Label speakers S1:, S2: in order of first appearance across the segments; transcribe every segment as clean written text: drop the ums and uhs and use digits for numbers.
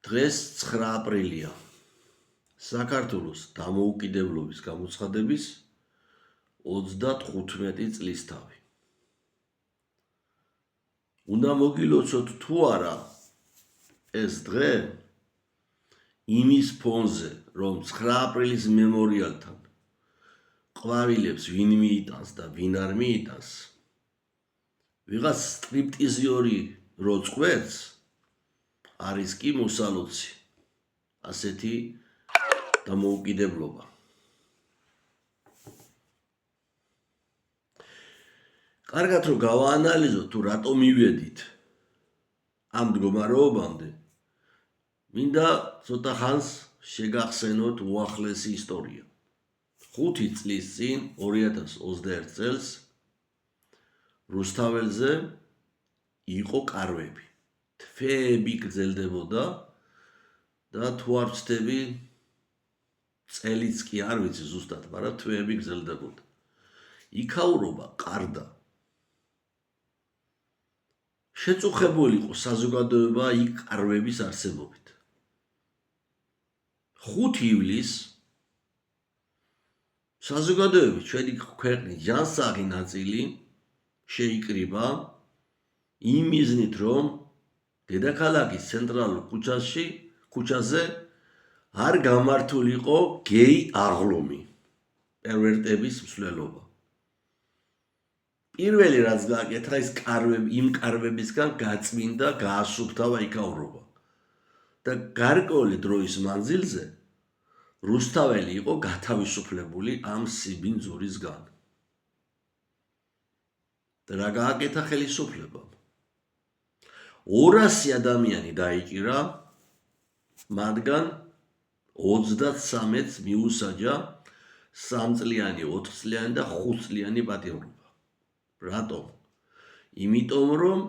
S1: დღეს 9 აპრილია. საქართველოს დამოუკიდებლობის გამოცხადების 35 წლისთავი. უნდა მოგილოცოთ თუ არა ეს დღე იმის ფონზე, რომ 9 აპრილის მემორიალთან ყვავილებს ვინ მიიტანს და ვინ არ მიიტანს, ვიღაც სტრიპტიზიორი რო წყვეტს, არის კი მოსალოცი ასეთი დამოუკიდებლობა. კარგად რომ გავაანალიზოთ თუ რატომ მივედით ამ მდგომარეობამდე, მინდა ცოტა ხანს შეგახსენოთ უახლესი ისტორია. 5 წლის წინ 2021 წელს რუსთაველზე იყო კარვები. თვეები გრძელდებოდა და თუ არ ვცდები წელიც კი არ ვიცი ზუსტად, მაგრამ თვეები გრძელდებოდა. იქაურობა ყარდა. შეწუხებული იყო საზოგადოება იქ კარვების არსებობით. 5 ივლისს საზოგადოების ჩვენი ქვეყნის ჯანსაღი ნაწილი შეიკრიბა იმ მიზნით, რომ დედაქალაქის ცენტრალურ ქუჩაზე არ გამართულიყო გეი აღლომი, პერვერტების მსვლელობა. პირველი რაც გააკეთა, ის იმ კარვებისგან გაწმინდა, გაასუფთავა იქაურობა. და გარკვეული დროის მანძილზე რუსთაველი იყო გათავისუფლებული ამ სიბინძურისგან. და რა გააკეთა ხელისუფლებამ? 200 ადამიანი დაიჭირა, მათგან 33-ს მიუსაჯა 3 წლიანი, 4 წლიანი და 5 წლიანი პატიმრობა. რატომ? იმიტომ რომ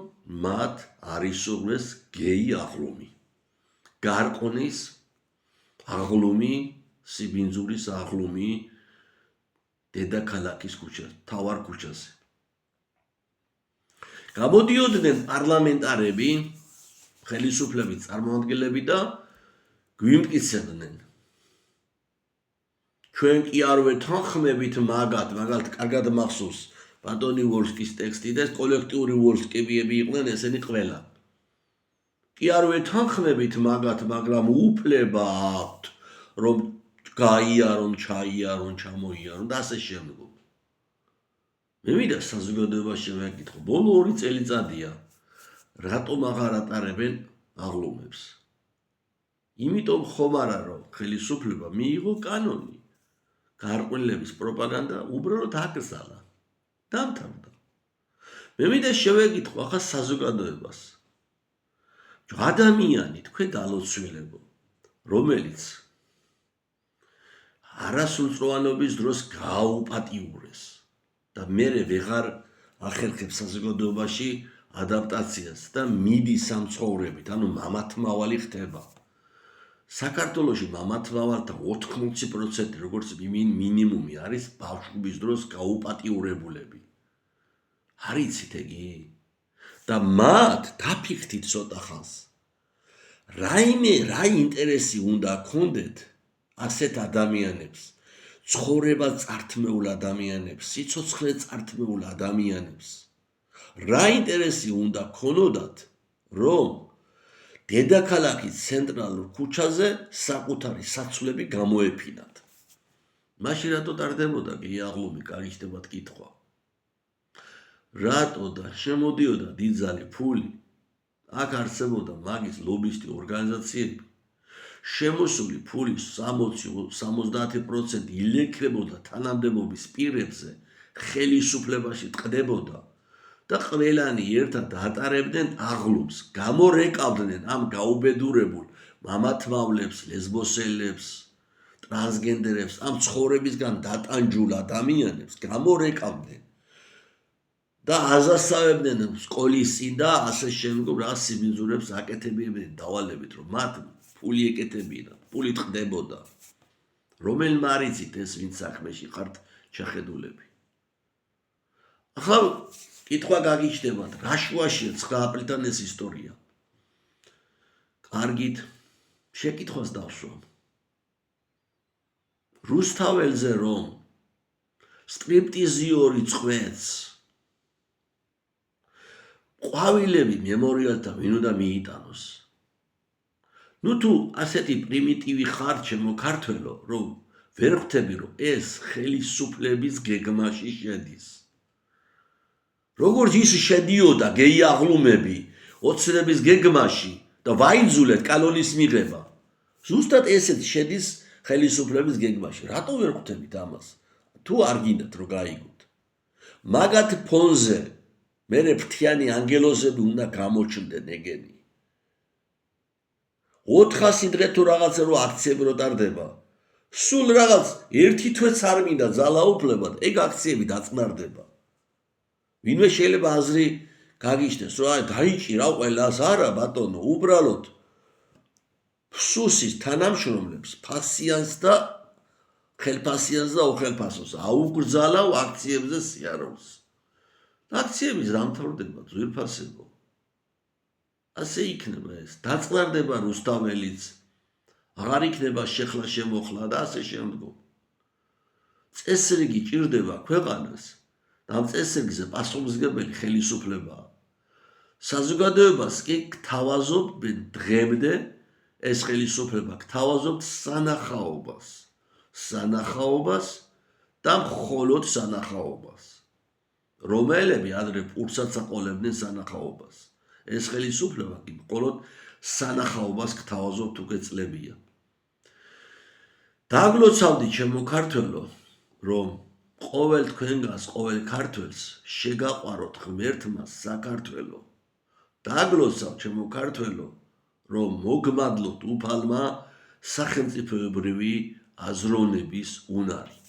S1: მათ არ ისურვეს გეი აღლომი. გარყონის აღლომი, სიბინძურის აღლომი დედაქალაქის ქუჩაზე, მთავარ ქუჩაზე. გამოდიოდნენ პარლამენტარები, ხელისუფლების წარმომადგენლები და გვიმტკიცებდნენ. ჩვენ კი არ ვეთანხმებით მაგათ კარგად მახსოვს ბატონი ვოლსკის ტექსტი და კოლექტიური ვოლსკებიები იყვნენ ესენი ყველა. კი არ ვეთანხმებით მაგათ, მაგრამ უფლება აქვთ, რომ გაიარონ, ჩაიარონ, ჩამოიარონ და ასე შემდგომ. მე მინდა საზოგადოებაში შევეკითხო, ბოლო 2 წელიწადია რატომ აღარ ატარებენ აღლომებს? იმიტომ ხომ არა, რომ ხელისუფლება მიიღო კანონი, გარყვნილების პროპაგანდა უბრალოდ აკრძალა, დამთავრდა. მე მინდა შევეკითხო ახლა საზოგადოებას. ადამიანი თქვენ დალოცველებო, რომელიც არასრულწლოვანობის დროს გააუპატიურეს და მერე ვეღარ ახერხებს საზოგადოებაში ადაპტაციას და მიდის ამ ცხოვრებით, ანუ მამათმავალი ხდება. საქართველოში მამათმავალთა 80% როგორც მინიმუმი არის ბავშვობის დროს გაუპატიურებულები. არ იცით ეგი? და მათ დაფიქრდით ცოტა ხანს. რა ინტერესი უნდა ჰქონდეთ ასეთ ადამიანებს, ცხოვრება წართმეულ ადამიანებს, სიცოცხლე წართმეულ ადამიანებს. რა ინტერესი უნდა ჰქონოდათ, რომ დედაქალაქის ცენტრალურ ქუჩაზე საკუთარი საცვლები გამოეფინათ. მაშინ რატო ტარდებოდა გეი აღლომი, კარიშდებათ კითხვა. რატო და შემოდიოდა დიდძალი ფული? აქ არსებობდა მაგის ლობისტი ორგანიზაციები. შემოსული ფულის 60-70% ილექრებოდა თანამდებობის პირებზე, ხელისუფლებაში ტყდებოდა და ყველანი ერთად ატარებდნენ აღლომს, გამორეკავდნენ ამ გაუბედურებულ მამათმავლებს, ლესბოსელებს, ტრანსგენდერებს, ამ ცხოვრებისგან დატანჯულ ადამიანებს გამორეკავდნენ და აზასავებდნენ სკოლის წინ და ასე შემდგომ რა სიბინძურებს აკეთებდნენ დავალებით, რომ მათ ფული ეკეთებინათ, ფული ტყდებოდა. რომელმა არ იცით ეს ვინ საქმეში ხართ ჩახედულები. ახლა კითხვა გაგიჩნდებათ, რა შუაშია 9 აპრილთან ეს ისტორია? კარგით, შეკითხვას დავსვამ. რუსთაველზე რომ სტრიპტიზიორი წვეთს ყვავილები მემორიალთან ვინ უნდა მიიტანოს. ნუ თუ ასეთი პრიმიტივი ხარ ჩემო ქართველო, რომ ვერ ხვდები რომ ეს ხელისუფლების გეგმაში შედის. როგორც ის შედიოდა გეი აღლუმები ოცნების გეგმაში და ვაიძულეთ კანონის მიღება. ზუსტად ესეც შედის ხელისუფლების გეგმაში. რატო ვერ ხვდებით ამას? თუ არ გინდათ რომ გაიგოთ. მაგათ ფონზე მერე ფრთიანი ანგელოზები უნდა გამოჩნდნენ ეგენი. 400 დღე თუ რაღაცა რო აქციები რო ტარდება, სულ რაღაც ერთი თვეც არ მინდა ძალაუფლებად, ეგ აქციები დაწყნარდება. ვინმე შეიძლება აზრი გაგიჩნდეს, რომ აი დაიჭირა ყველას, არა ბატონო, უბრალოდ ფსუსის თანამშრომლებს, ფასიანს და ხელფასიანს და უხელფასოს აუგრძალავ აქციებზე სიარულს. აქციების დამთავრდება ძვირფასებო. ასე იქნება ეს. დაწყნარდება რუსთაველიც, აღარ იქნება შეხლა შემოხლა და ასე შემდგომ. წესრიგი ჭირდება ქვეყანას და ამ წესრიგზე პასუხისმგებელი ხელისუფლებაა. საზოგადოებას კი გთავაზობენ დღემდე ეს ხელისუფლება გთავაზობთ სანახაობას და მხოლოდ სანახაობას. რომელები ადრე პურცაც აყოლებდნენ სანახაობას. ეს ხელისუფლება კი მხოლოდ სანახაობას გთავაზობთ უკვე წლებია. დაგლოცავდი ჩემო ქართველო, რომ ყოველ თქვენგანს, ყოველ ქართველს შეგაყვაროთ ღმერთმა საქართველო. დაგლოცავ ჩემო ქართველო, რომ მოგმადლოთ უფალმა სახელმწიფოებრივი აზროვნების უნარი.